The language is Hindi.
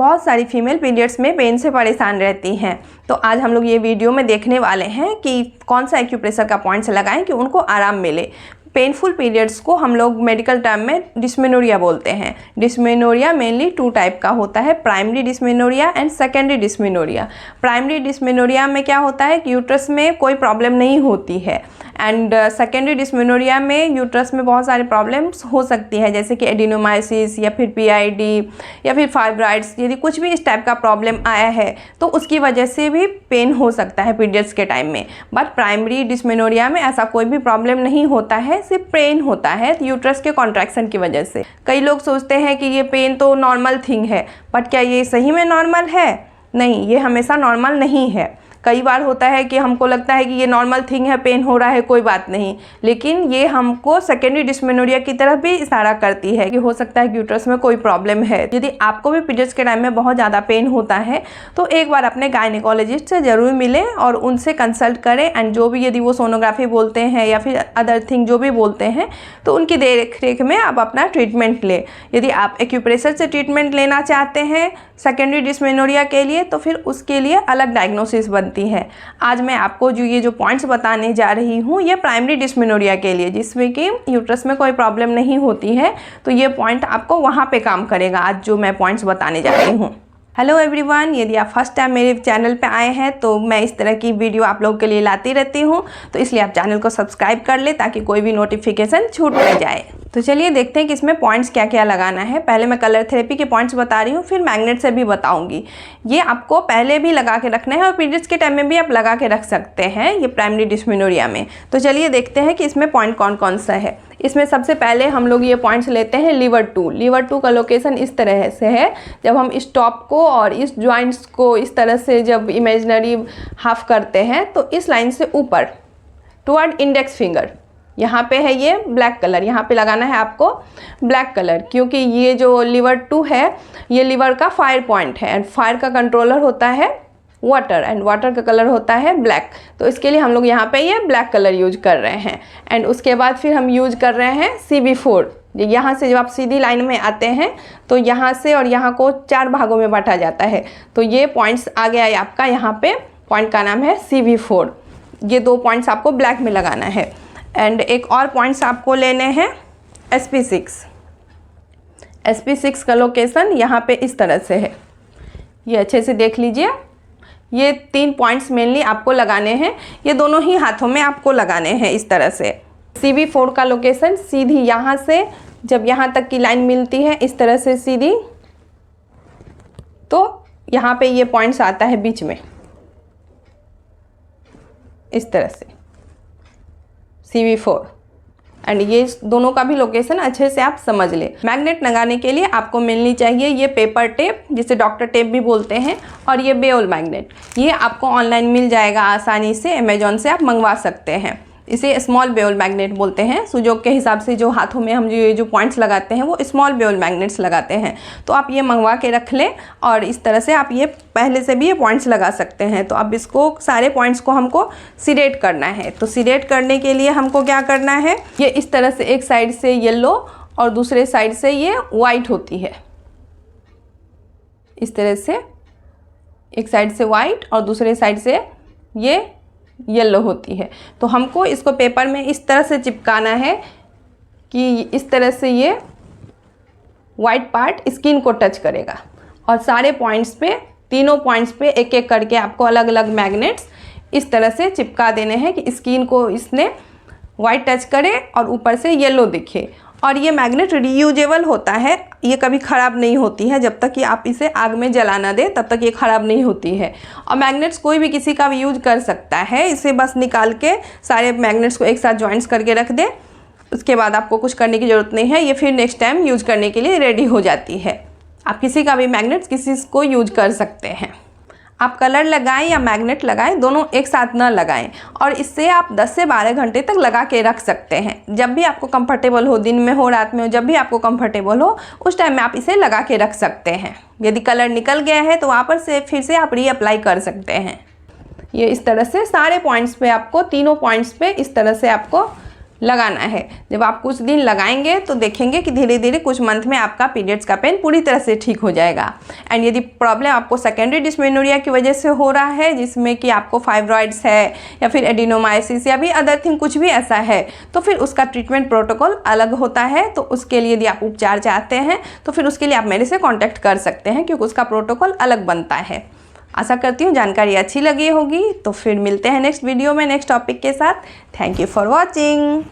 बहुत सारी फीमेल पीरियड्स में पेन से परेशान रहती हैं। तो आज हम लोग ये वीडियो में देखने वाले हैं कि कौन सा एक्यूप्रेशर का पॉइंट्स लगाएं कि उनको आराम मिले। पेनफुल पीरियड्स को हम लोग मेडिकल टर्म में डिस्मेनोरिया बोलते हैं। डिस्मेनोरिया मेनली 2 टाइप का होता है, primary dysmenorrhoea and secondary dysmenorrhoea. Primary dysmenorrhoea में क्या होता है कि यूट्रस में कोई प्रॉब्लम नहीं होती है, एंड सेकेंडरी डिस्मेनोरिया में यूट्रस में बहुत सारे प्रॉब्लम्स हो सकती है, जैसे कि एडिनोमाइसिस या फिर पीआईडी या फिर फाइब्राइड्स। यदि कुछ भी इस टाइप का प्रॉब्लम आया है तो उसकी वजह से भी पेन हो सकता है पीरियड्स के टाइम में। बट प्राइमरी डिस्मेनोरिया में ऐसा कोई भी प्रॉब्लम नहीं होता है, सिर्फ पेन होता है यूट्रस के कॉन्ट्रैक्शन की वजह से। कई लोग सोचते हैं कि ये पेन तो नॉर्मल थिंग है, बट क्या ये सही में नॉर्मल है? नहीं, ये हमेशा नॉर्मल नहीं है। कई बार होता है कि हमको लगता है कि ये नॉर्मल थिंग है, पेन हो रहा है, कोई बात नहीं, लेकिन ये हमको सेकेंडरी डिस्मेनोरिया की तरफ भी इशारा करती है कि हो सकता है कि यूट्रस में कोई प्रॉब्लम है। यदि आपको भी पीरियड्स के टाइम में बहुत ज़्यादा पेन होता है तो एक बार अपने गायनेकोलॉजिस्ट से ज़रूर मिलें और उनसे कंसल्ट करें, एंड जो भी यदि वो सोनोग्राफी बोलते हैं या फिर अदर थिंग जो भी बोलते हैं तो उनकी देख रेख में आप अपना ट्रीटमेंट लें। यदि आप एक्यूप्रेशर से ट्रीटमेंट लेना चाहते हैं सेकेंडरी डिस्मेनोरिया के लिए तो फिर उसके लिए अलग डायग्नोसिस बनती है। आज मैं आपको ये जो पॉइंट्स बताने जा रही हूँ ये प्राइमरी डिस्मेनोरिया के लिए, जिसमें कि यूट्रस में कोई प्रॉब्लम नहीं होती है, तो ये पॉइंट आपको वहाँ पे काम करेगा आज जो मैं पॉइंट्स बताने जा रही हूँ। हेलो एवरीवन, यदि आप फर्स्ट टाइम मेरे चैनल पे आए हैं तो मैं इस तरह की वीडियो आप लोगों के लिए लाती रहती हूँ, तो इसलिए आप चैनल को सब्सक्राइब कर ले ताकि कोई भी नोटिफिकेशन छूट न जाए। तो चलिए देखते हैं कि इसमें पॉइंट्स क्या क्या लगाना है। पहले मैं कलर थेरेपी के पॉइंट्स बता रही हूँ, फिर मैग्नेट से भी बताऊँगी। ये आपको पहले भी लगा के रखना है और पीरियड्स के टाइम में भी आप लगा के रख सकते हैं ये प्राइमरी डिस्मेनोरिया में। तो चलिए देखते हैं कि इसमें पॉइंट कौन कौन सा है। इसमें सबसे पहले हम लोग ये पॉइंट्स लेते हैं लीवर 2। लीवर 2 का लोकेशन इस तरह से है, जब हम स्टॉप को और इस जॉइंट्स को इस तरह से जब इमेजिनरी हाफ करते हैं तो इस लाइन से ऊपर टुवर्ड इंडेक्स फिंगर यहाँ पे है ये ब्लैक कलर, यहाँ पे लगाना है आपको ब्लैक कलर, क्योंकि ये जो लीवर 2 है ये लीवर का फायर पॉइंट है, एंड फायर का कंट्रोलर होता है वाटर, एंड वाटर का कलर होता है ब्लैक। तो इसके लिए हम लोग यहाँ पे ये ब्लैक कलर यूज कर रहे हैं। एंड उसके बाद फिर हम यूज कर रहे हैं CV4। यहाँ से जब आप सीधी लाइन में आते हैं तो यहाँ से और यहाँ को 4 भागों में बांटा जाता है, तो ये पॉइंट्स आ गया है आपका। यहाँ पे पॉइंट का नाम है CV4। ये 2 पॉइंट्स आपको ब्लैक में लगाना है। एंड एक और पॉइंट्स आपको लेने हैं SP6। SP6 का लोकेशन यहाँ पे इस तरह से है, ये अच्छे से देख लीजिए। ये 3 पॉइंट्स मेनली आपको लगाने हैं, ये दोनों ही हाथों में आपको लगाने हैं इस तरह से। CV4 का लोकेशन सीधी यहाँ से जब यहाँ तक की लाइन मिलती है इस तरह से सीधी, तो यहाँ पे ये पॉइंट्स आता है बीच में इस तरह से CV4। एंड ये दोनों का भी लोकेशन अच्छे से आप समझ ले। मैग्नेट लगाने के लिए आपको मिलनी चाहिए ये पेपर टेप, जिसे डॉक्टर टेप भी बोलते हैं, और ये बेओल मैग्नेट। ये आपको ऑनलाइन मिल जाएगा आसानी से, अमेजोन से आप मंगवा सकते हैं। इसे स्मॉल बेओल मैग्नेट बोलते हैं। सुजोग के हिसाब से जो हाथों में हम जो पॉइंट्स लगाते हैं वो स्मॉल बेओल मैग्नेट्स लगाते हैं। तो आप ये मंगवा के रख लें और इस तरह से आप ये पहले से भी ये पॉइंट्स लगा सकते हैं। तो अब इसको सारे पॉइंट्स को हमको सिलेक्ट करना है। तो सिलेक्ट करने के लिए हमको क्या करना है, ये इस तरह से एक साइड से येलो और दूसरे साइड से ये वाइट होती है। इस तरह से एक साइड से वाइट और दूसरे साइड से ये येलो होती है। तो हमको इसको पेपर में इस तरह से चिपकाना है कि इस तरह से ये वाइट पार्ट स्किन को टच करेगा, और सारे पॉइंट्स पे, तीनों पॉइंट्स पे एक एक करके आपको अलग अलग मैग्नेट्स इस तरह से चिपका देने हैं कि स्किन को इसने वाइट टच करे और ऊपर से येलो दिखे। और ये मैग्नेट रीयूजेबल होता है, ये कभी ख़राब नहीं होती है। जब तक कि आप इसे आग में जला ना दें तब तक ये ख़राब नहीं होती है। और मैग्नेट्स कोई भी किसी का भी यूज कर सकता है। इसे बस निकाल के सारे मैग्नेट्स को एक साथ जॉइंट्स करके रख दें, उसके बाद आपको कुछ करने की ज़रूरत नहीं है। ये फिर नेक्स्ट टाइम यूज करने के लिए रेडी हो जाती है। आप किसी का भी मैग्नेट्स किसी को यूज कर सकते हैं। आप कलर लगाएं या मैग्नेट लगाएं, दोनों एक साथ ना लगाएं, और इससे आप 10 से 12 घंटे तक लगा के रख सकते हैं। जब भी आपको कंफर्टेबल हो, दिन में हो, रात में हो, जब भी आपको कंफर्टेबल हो उस टाइम में आप इसे लगा के रख सकते हैं। यदि कलर निकल गया है तो वहाँ पर से फिर से आप रीअप्लाई कर सकते हैं। ये इस तरह से सारे पॉइंट्स पे आपको, तीनों पॉइंट्स पे इस तरह से आपको लगाना है। जब आप कुछ दिन लगाएंगे तो देखेंगे कि धीरे धीरे कुछ मंथ में आपका पीरियड्स का पेन पूरी तरह से ठीक हो जाएगा। एंड यदि प्रॉब्लम आपको सेकेंडरी डिस्मेनोरिया की वजह से हो रहा है, जिसमें कि आपको फाइब्रॉइड्स है या फिर एडिनोमाइसिस या भी अदर थिंग कुछ भी ऐसा है, तो फिर उसका ट्रीटमेंट प्रोटोकॉल अलग होता है। तो उसके लिए यदि आप उपचार चाहते हैं तो फिर उसके लिए आप मेरे से कॉन्टैक्ट कर सकते हैं, क्योंकि उसका प्रोटोकॉल अलग बनता है। आशा करती हूँ जानकारी अच्छी लगी होगी। तो फिर मिलते हैं नेक्स्ट वीडियो में नेक्स्ट टॉपिक के साथ। Thank you for watching.